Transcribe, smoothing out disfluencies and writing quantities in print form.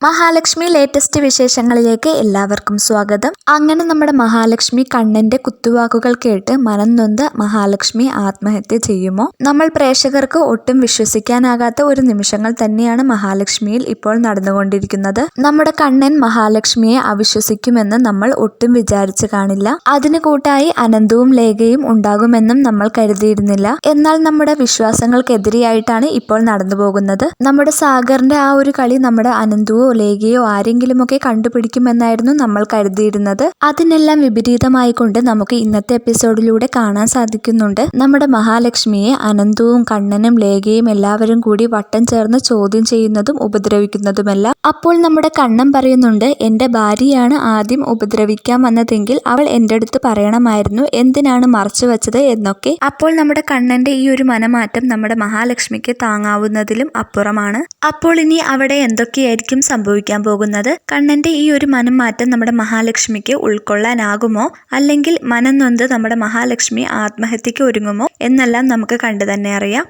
Mahalakshmi latest വിശേഷങ്ങളിലേക്ക് എല്ലാവർക്കും സ്വാഗതം. അങ്ങനെ നമ്മുടെ മഹാലക്ഷ്മി കണ്ണന്റെ കുത്തുവാക്കുകൾ കേട്ട് മനം നൊന്ത് മഹാലക്ഷ്മി ആത്മഹത്യ ചെയ്യുമോ? നമ്മൾ പ്രേക്ഷകർക്ക് ഒട്ടും വിശ്വസിക്കാനാകാത്ത ഒരു നിമിഷങ്ങൾ തന്നെയാണ് മഹാലക്ഷ്മിയിൽ ഇപ്പോൾ നടന്നുകൊണ്ടിരിക്കുന്നത്. നമ്മുടെ കണ്ണൻ മഹാലക്ഷ്മിയെ അവിശ്വസിക്കുമെന്ന് നമ്മൾ ഒട്ടും വിചാരിച്ചു കാണില്ല. അതിന് കൂട്ടായി അനന്തവും ലേഖയും ഉണ്ടാകുമെന്നും നമ്മൾ കരുതിയിരുന്നില്ല. എന്നാൽ നമ്മുടെ വിശ്വാസങ്ങൾക്കെതിരെയായിട്ടാണ് ഇപ്പോൾ നടന്നു പോകുന്നത്. നമ്മുടെ സാഗറിന്റെ ആ ഒരു കളി നമ്മുടെ അനന്തവും ലേഖയോ ആരെങ്കിലുമൊക്കെ കണ്ടുപിടിക്കുമെന്നായിരുന്നു നമ്മൾ കരുതിയിരുന്നത്. അതിനെല്ലാം വിപരീതമായിക്കൊണ്ട് നമുക്ക് ഇന്നത്തെ എപ്പിസോഡിലൂടെ കാണാൻ സാധിക്കുന്നുണ്ട് നമ്മുടെ മഹാലക്ഷ്മിയെ അനന്തവും കണ്ണനും ലേഖയും എല്ലാവരും കൂടി വട്ടം ചേർന്ന് ചോദ്യം ചെയ്യുന്നതും ഉപദ്രവിക്കുന്നതുമല്ല. അപ്പോൾ നമ്മുടെ കണ്ണൻ പറയുന്നുണ്ട്, എന്റെ ഭാര്യയാണ് ആദ്യം ഉപദ്രവിക്കാൻ വന്നതെങ്കിൽ അവൾ എൻ്റെ അടുത്ത് പറയണമായിരുന്നു എന്തിനാണ് മറച്ചു വെച്ചത് എന്നൊക്കെ. അപ്പോൾ നമ്മുടെ കണ്ണന്റെ ഈ ഒരു മനമാറ്റം നമ്മുടെ മഹാലക്ഷ്മിക്ക് താങ്ങാവുന്നതിലും അപ്പുറമാണ്. അപ്പോൾ ഇനി അവിടെ എന്തൊക്കെയായിരിക്കും സംഭവിക്കാൻ പോകുന്നത്? കണ്ണന്റെ ഈ ഒരു മനം മാറ്റം നമ്മുടെ മഹാലക്ഷ്മിക്ക് ഉൾക്കൊള്ളാനാകുമോ? അല്ലെങ്കിൽ മനം നൊന്ത് നമ്മുടെ മഹാലക്ഷ്മി ആത്മഹത്യക്ക് ഒരുങ്ങുമോ എന്നെല്ലാം നമുക്ക് കണ്ടു തന്നെ അറിയാം.